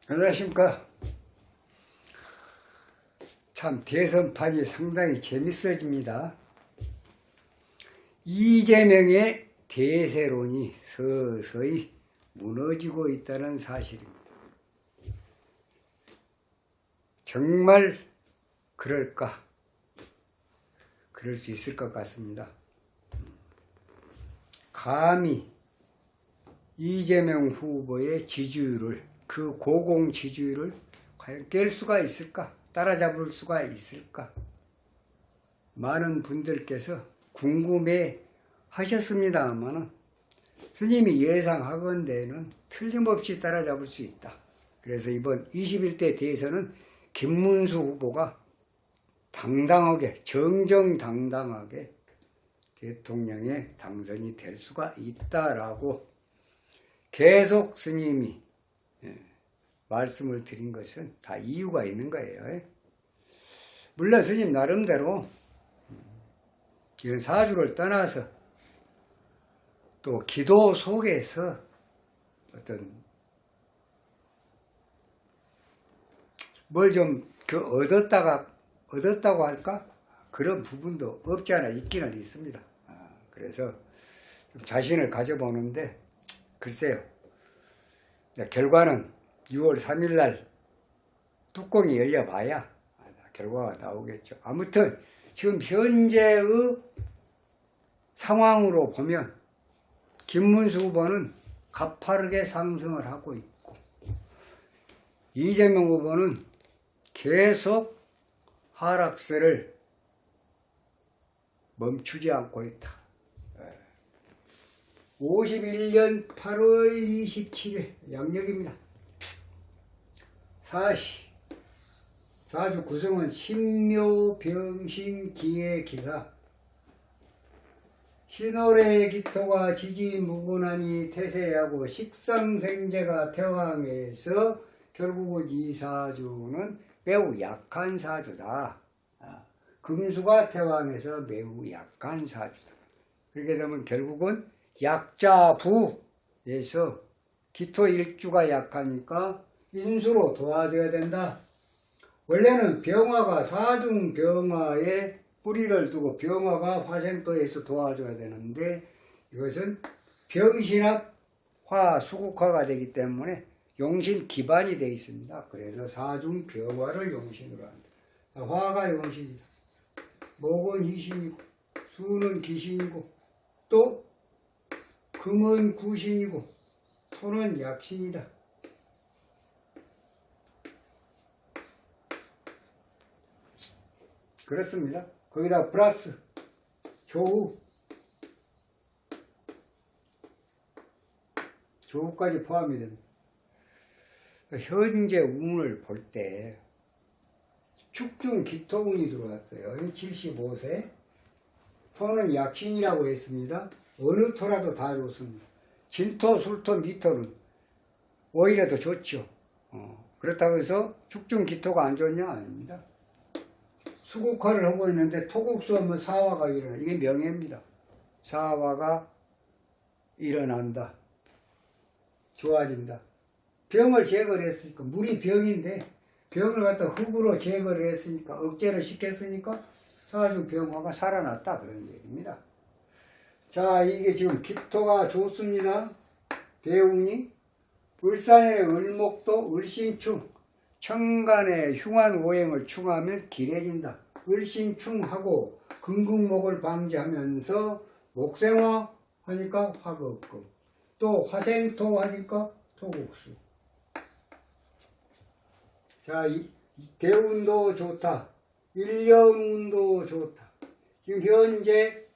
안녕하십니까. 참 대선판이 상당히 재밌어집니다. 이재명의 대세론이 서서히 무너지고 있다는 사실입니다. 정말 그럴까? 그럴 수 있을 것 같습니다. 감히 이재명 후보의 지지율을, 그 고공 지지율을 과연 깰 수가 있을까? 따라잡을 수가 있을까? 많은 분들께서 궁금해 하셨습니다만은 스님이 예상하건대는 틀림없이 따라잡을 수 있다. 그래서 이번 21대 대선은 김문수 후보가 당당하게, 정정당당하게 대통령에 당선이 될 수가 있다라고 계속 스님이 말씀을 드린 것은 다 이유가 있는 거예요. 물론 스님 나름대로 이런 사주를 떠나서 또 기도 속에서 어떤 뭘 좀 얻었다고 할까? 그런 부분도 없지 않아 있기는 있습니다. 그래서 좀 자신을 가져보는데 글쎄요. 결과는 6월 3일 날 뚜껑이 열려봐야 결과가 나오겠죠. 아무튼 지금 현재의 상황으로 보면 김문수 후보는 가파르게 상승을 하고 있고 이재명 후보는 계속 하락세를 멈추지 않고 있다. 51년 8월 27일 양력입니다. 사주 구성은 신묘병신기해기사 신월의 기토가 지지무분하니 태세하고 식상생재가 태왕에서 결국은 이 사주는 매우 약한 사주다. 금수가 태왕에서 매우 약한 사주다. 그렇게 되면 결국은 약자부에서 기토 일주가 약하니까 인수로 도와줘야 된다. 원래는 병화가 사중병화에 뿌리를 두고 병화가 화생토에서 도와줘야 되는데 이것은 병신합 화수국화가 되기 때문에 용신 기반이 되어 있습니다. 그래서 사중병화를 용신으로 한다. 화가 용신이다. 목은 희신이고 수는 기신이고 또 금은 구신이고 토는 약신이다. 그렇습니다. 거기다 플러스 조후까지 포함이 됩니다. 현재 운을 볼 때 축중 기토운이 들어왔어요. 75세 토는 약신이라고 했습니다. 어느 토라도 다 좋습니다. 진토, 술토, 미토는 오히려 더 좋죠. 그렇다고 해서 축중 기토가 안 좋냐? 아닙니다. 수국화를 하고 있는데 토국수 하면 사화가 일어나. 이게 명예입니다. 사화가 일어난다. 좋아진다. 병을 제거를 했으니까 물이 병인데 병을 갖다 흙으로 제거를 했으니까 억제를 시켰으니까 사중 병화가 살아났다. 그런 얘기입니다. 자, 이게 지금 기토가 좋습니다. 대운이 을산의 을목도 을신충 천간의 흉한 오행을 충하면 길해진다. 을신충하고 금극목을 방지하면서 목생화 하니까 화극금 또 화생토 하니까 토국수. 자, 대운도 좋다. 일령운도 좋다. 지금 현재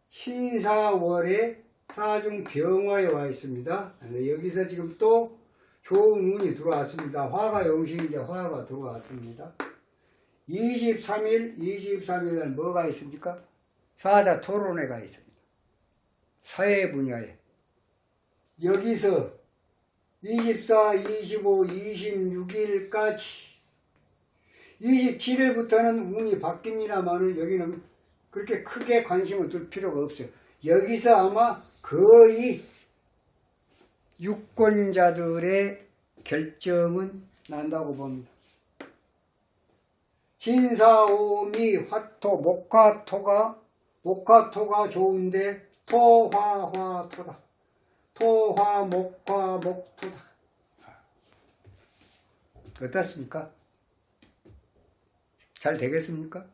신사월에 사중 병화에 와 있습니다. 여기서 지금 또 좋은 운이 들어왔습니다. 화가 용신인데 화가 들어왔습니다. 23일 뭐가 있습니까? 사자 토론회가 있습니다. 사회 분야에. 여기서 24, 25, 26일까지 27일부터는 운이 바뀝니다만은 여기는 그렇게 크게 관심을 둘 필요가 없어요. 여기서 아마 거의 유권자들의 결정은 난다고 봅니다. 진사오미 화토 목화토가 좋은데 토화화토다. 토화 목화 목토다. 어떻습니까? 잘 되겠습니까?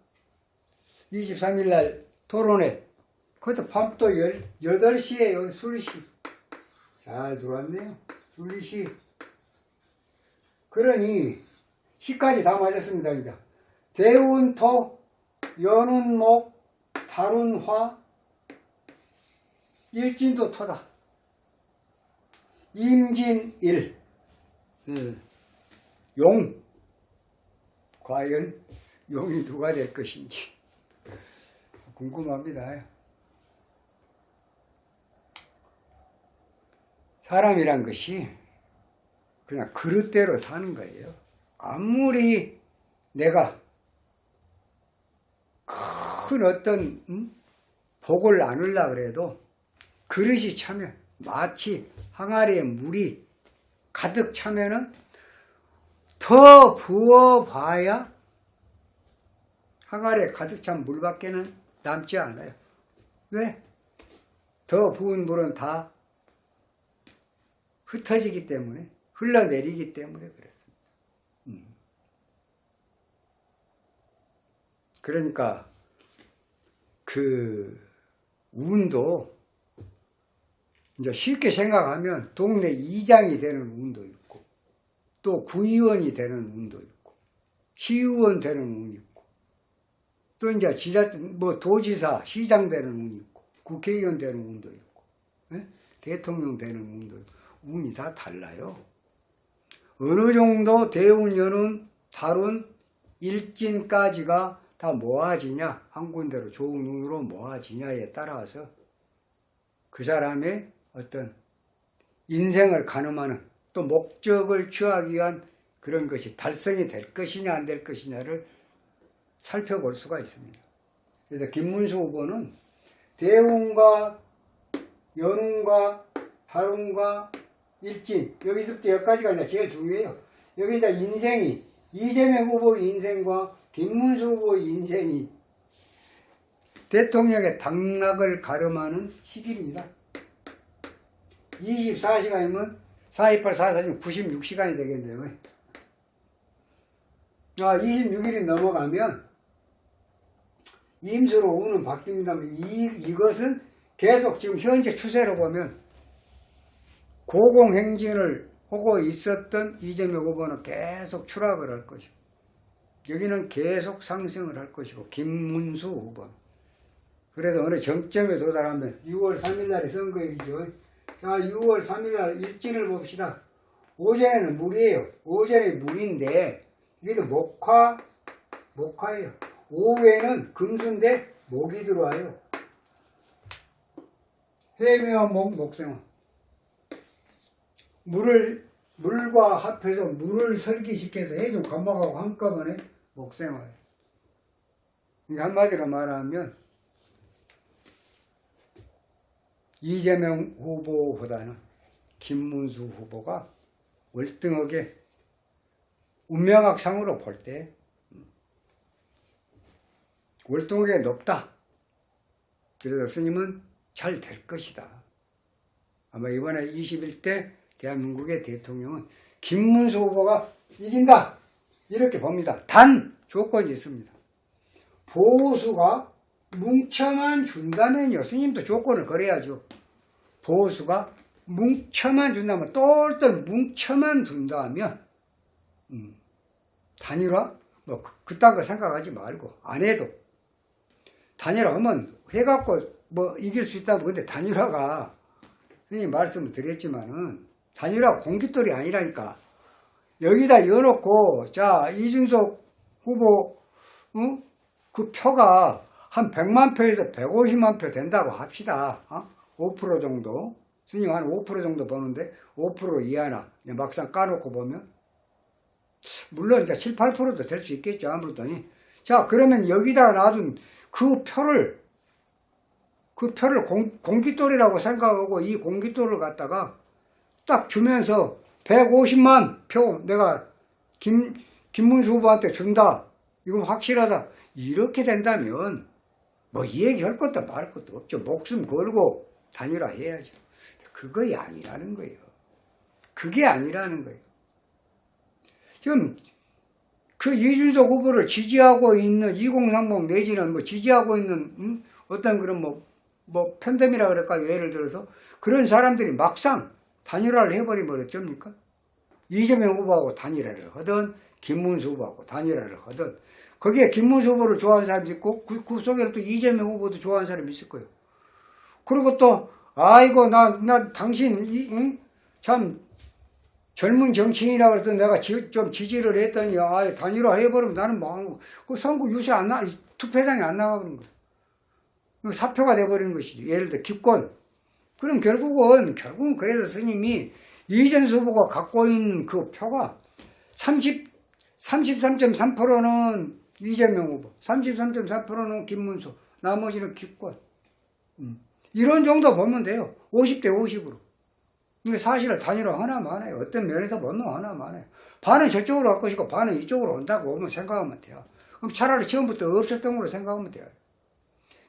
23일 날 토론회, 그것도 밤또 8시에 여기 술시. 잘 들어왔네요. 술시. 그러니 시까지 다 맞았습니다. 이제. 대운 토, 연운 목, 달운 화, 일진도 토다. 임진 일, 용. 과연 용이 누가 될 것인지 궁금합니다. 사람이란 것이 그냥 그릇대로 사는 거예요. 아무리 내가 큰 어떤 복을 나누려고 그래도 그릇이 차면, 마치 항아리에 물이 가득 차면은 더 부어봐야 항아리에 가득 찬 물밖에는 남지 않아요. 왜? 더 부은 물은 다 흩어지기 때문에, 흘러내리기 때문에 그렇습니다. 그러니까 그 운도 이제 쉽게 생각하면 동네 이장이 되는 운도 있고, 또 구의원이 되는 운도 있고, 시의원 되는 운이 있고, 또 이제 도지사, 시장 되는 운이 있고, 국회의원 되는 운도 있고, 대통령 되는 운도 있고, 운이 다 달라요. 어느 정도 대운, 연운, 달운, 일진까지가 다 모아지냐, 한 군데로 좋은 운으로 모아지냐에 따라서 그 사람의 어떤 인생을 가늠하는, 또 목적을 취하기 위한 그런 것이 달성이 될 것이냐 안 될 것이냐를 살펴볼 수가 있습니다. 그래서 김문수 후보는 대운과 연운과 달운과 일진, 여기서부터 여기까지가 이제 제일 중요해요. 여기 이제 인생이, 이재명 후보의 인생과 김문수 후보의 인생이 대통령의 당락을 가름하는 시기입니다. 24시간이면 428, 446, 96시간이 되겠네요. 26일이 넘어가면 임수로 운은 바뀝니다만, 이것은 계속 지금 현재 추세로 보면 고공행진을 하고 있었던 이재명 후보는 계속 추락을 할 것이고, 여기는 계속 상승을 할 것이고, 김문수 후보는 그래도 어느 정점에 도달하면 6월 3일 날이 선거일이죠. 자, 6월 3일 날 일진을 봅시다. 오전에는 물이에요. 오전에 물인데 이게 목화예요. 오후에는 금수인데 목이 들어와요. 해묘와 목생화. 물과 합해서 물을 설기시켜서 해좀 감막하고 한꺼번에 목생화예요. 한마디로 말하면 이재명 후보보다는 김문수 후보가 월등하게 운명학상으로 볼 때 월등하게 높다. 그래서 스님은 잘 될 것이다. 아마 이번에 21대 대한민국의 대통령은 김문수 후보가 이긴다. 이렇게 봅니다. 단 조건이 있습니다. 보수가 뭉쳐만 준다면요. 스님도 조건을 걸어야죠. 보수가 뭉쳐만 준다면, 똘똘 뭉쳐만 둔다면, 단일화? 그딴 거 생각하지 말고, 안 해도. 단일화 하면 해갖고 이길 수 있다고. 근데 단일화가, 선생님 말씀을 드렸지만은, 단일화 공깃돌이 아니라니까. 여기다 이어놓고, 자, 이준석 후보, 그 표가 한 100만 표에서 150만 표 된다고 합시다. 5% 정도. 스님 한 5% 정도 보는데 5% 이하나 막상 까놓고 보면 물론 이제 7, 8%도 될 수 있겠죠. 아무래도. 자, 그러면 여기다가 놔둔 그 표를 공깃돌이라고 생각하고 이 공깃돌을 갖다가 딱 주면서 150만 표 내가 김문수 후보한테 준다. 이건 확실하다. 이렇게 된다면 뭐 이 얘기 할 것도 말 것도 없죠. 목숨 걸고 단일화 해야죠. 그거 아니라는 거예요. 그게 아니라는 거예요. 지금 그 이준석 후보를 지지하고 있는 2030 내지는 뭐 지지하고 있는 어떤 그런 뭐 팬덤이라 그럴까요? 예를 들어서 그런 사람들이 막상 단일화를 해버리면 어쩝니까? 이재명 후보하고 단일화를 하든 김문수 후보하고 단일화를 하든 거기에 김문수 후보를 좋아하는 사람이 있고 그 속에는 또 이재명 후보도 좋아하는 사람이 있을 거예요. 그리고 또 아이고 나 당신 참 젊은 정치인이라 그랬더니 내가 좀 지지를 했더니 단일화 해버리면 나는 뭐 그 선거 유세 투표장에 안 나가버린 거예요. 사표가 돼버리는 것이지. 예를 들어 기권. 그럼 결국은 그래서 스님이 이준석 후보가 갖고 있는 그 표가 33.3%는 이재명 후보, 33.4%는 김문수, 나머지는 기권. 이런 정도 보면 돼요. 50대 50으로. 근데 사실은 단일화 하나 많아요. 어떤 면에서 보면 하나 많아요. 반은 저쪽으로 갈 것이고 반은 이쪽으로 온다고 오면 생각하면 돼요. 그럼 차라리 처음부터 없었던 걸로 생각하면 돼요.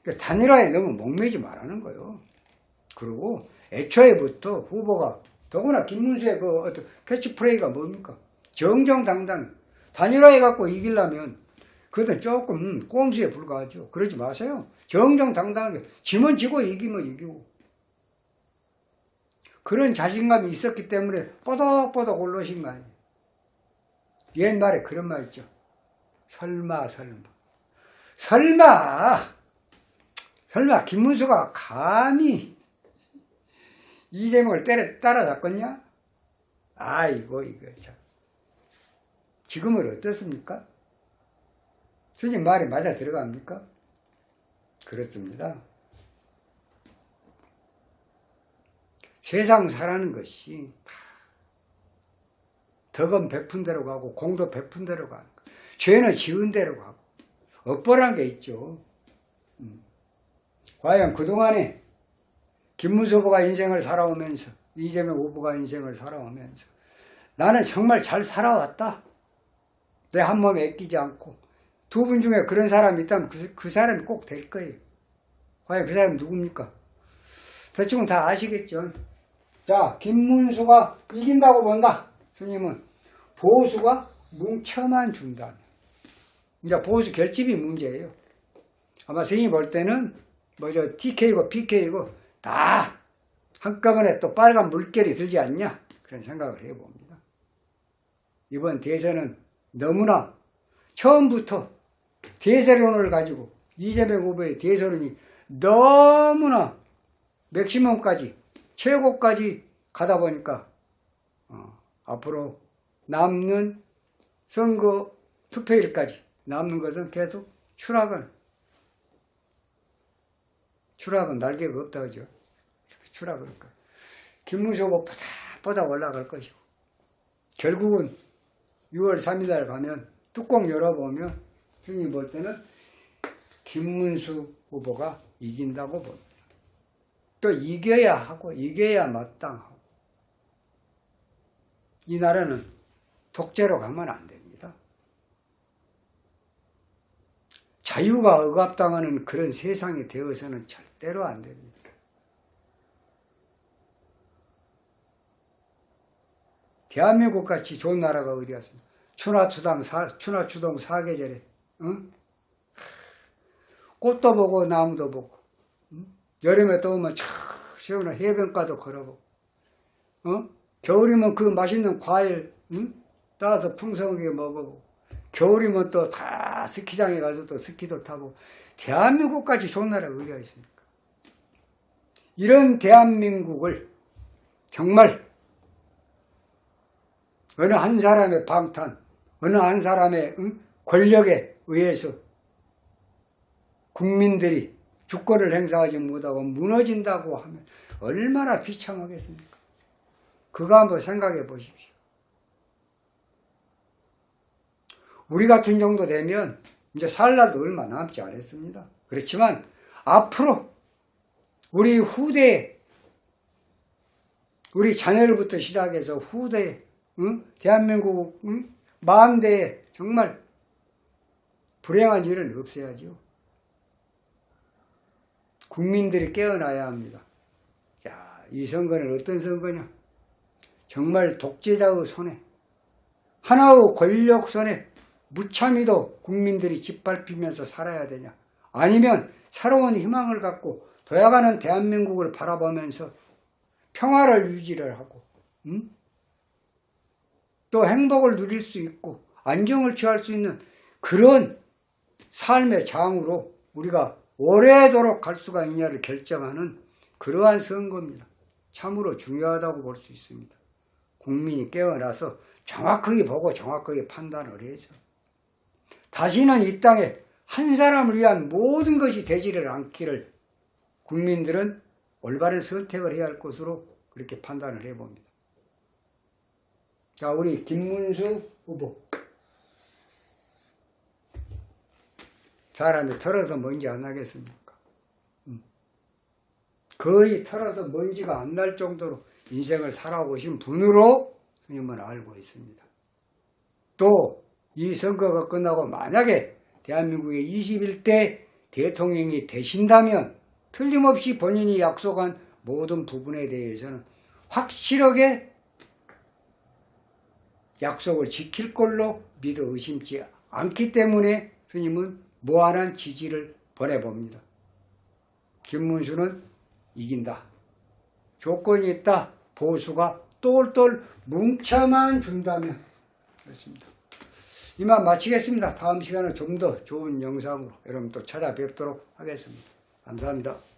그러니까 단일화에 너무 목매지 말라는 거예요. 그리고 애초에부터 후보가 더구나 김문수의 그 어떤 캐치프레이가 뭡니까? 정정당당 단일화해 갖고 이기려면 그것은 조금 꼼수에 불과하죠. 그러지 마세요. 정정당당하게 지면 지고 이기면 이기고 그런 자신감이 있었기 때문에 뽀덕뽀덕 올라오신 거 아니에요. 옛말에 그런 말 있죠. 설마 김문수가 감히 이재명을 따라잡겠냐? 아이고 이거 참. 지금은 어떻습니까? 스님 말이 맞아 들어갑니까? 그렇습니다. 세상 사라는 것이 덕은 베푼 대로 가고 공도 베푼 대로 가고 죄는 지은 대로 가고 업보란 게 있죠. 과연 그동안에 김문수 후보가 인생을 살아오면서 이재명 후보가 인생을 살아오면서 나는 정말 잘 살아왔다. 내 한 몸에 애끼지 않고 두 분 중에 그런 사람이 있다면 그 사람이 꼭 될 거예요. 과연 그 사람이 누굽니까? 대충 다 아시겠죠. 자, 김문수가 이긴다고 본다. 스님은 보수가 뭉쳐만 준다. 이제 보수 결집이 문제예요. 아마 스님이 볼 때는 뭐죠 TK고 PK고 다 한꺼번에 또 빨간 물결이 들지 않냐 그런 생각을 해봅니다. 이번 대선은 너무나 처음부터 대세론을 가지고 이재명 후보의 대선이 너무나 맥시멈까지 최고까지 가다 보니까 앞으로 남는 선거 투표일까지 남는 것은 계속 추락은 날개가 없다 그죠? 추락을 할 거예요. 김문수 후보 보다 올라갈 것이고 결국은 6월 3일날 가면 뚜껑 열어보면 스님이 볼 때는 김문수 후보가 이긴다고 봅니다. 또 이겨야 하고 이겨야 마땅하고 이 나라는 독재로 가면 안 됩니다. 자유가 억압당하는 그런 세상이 되어서는 절대로 안 됩니다. 대한민국 같이 좋은 나라가 어디 갔습니까? 추나추동 사계절에 응? 꽃도 보고 나무도 보고 응? 여름에 또 오면 참 시원한 해변가도 걸어보고 겨울이면 그 맛있는 과일 응? 따서 풍성하게 먹어보고 겨울이면 또 다 스키장에 가서 또 스키도 타고 대한민국까지 좋은 나라가 어디가 있습니까? 이런 대한민국을 정말 어느 한 사람의 방탄, 어느 한 사람의 권력에 의해서 국민들이 주권을 행사하지 못하고 무너진다고 하면 얼마나 비참하겠습니까? 그거 한번 생각해 보십시오. 우리 같은 정도 되면 이제 살 날도 얼마 남지 않았습니다. 그렇지만 앞으로 우리 후대, 우리 자녀들부터 시작해서 후대 대한민국 만대에 정말 불행한 일을 없애야죠. 국민들이 깨어나야 합니다. 자, 이 선거는 어떤 선거냐? 정말 독재자의 손에, 하나의 권력 손에 무참히도 국민들이 짓밟히면서 살아야 되냐? 아니면 새로운 희망을 갖고 도약하는 대한민국을 바라보면서 평화를 유지를 하고 또 행복을 누릴 수 있고 안정을 취할 수 있는 그런 삶의 장으로 우리가 오래도록 갈 수가 있냐를 결정하는 그러한 선거입니다. 참으로 중요하다고 볼 수 있습니다. 국민이 깨어나서 정확하게 보고 정확하게 판단을 해서 다시는 이 땅에 한 사람을 위한 모든 것이 되지를 않기를 국민들은 올바른 선택을 해야 할 것으로 그렇게 판단을 해봅니다. 자, 우리 김문수 후보. 사람이 털어서 먼지 안 나겠습니까? 거의 털어서 먼지가 안 날 정도로 인생을 살아오신 분으로 스님은 알고 있습니다. 또 이 선거가 끝나고 만약에 대한민국의 21대 대통령이 되신다면 틀림없이 본인이 약속한 모든 부분에 대해서는 확실하게 약속을 지킬 걸로 믿어 의심치 않기 때문에 스님은 무한한 지지를 보내봅니다. 김문수는 이긴다. 조건이 있다. 보수가 똘똘 뭉쳐만 준다면. 그렇습니다. 이만 마치겠습니다. 다음 시간에 좀 더 좋은 영상으로 여러분 또 찾아뵙도록 하겠습니다. 감사합니다.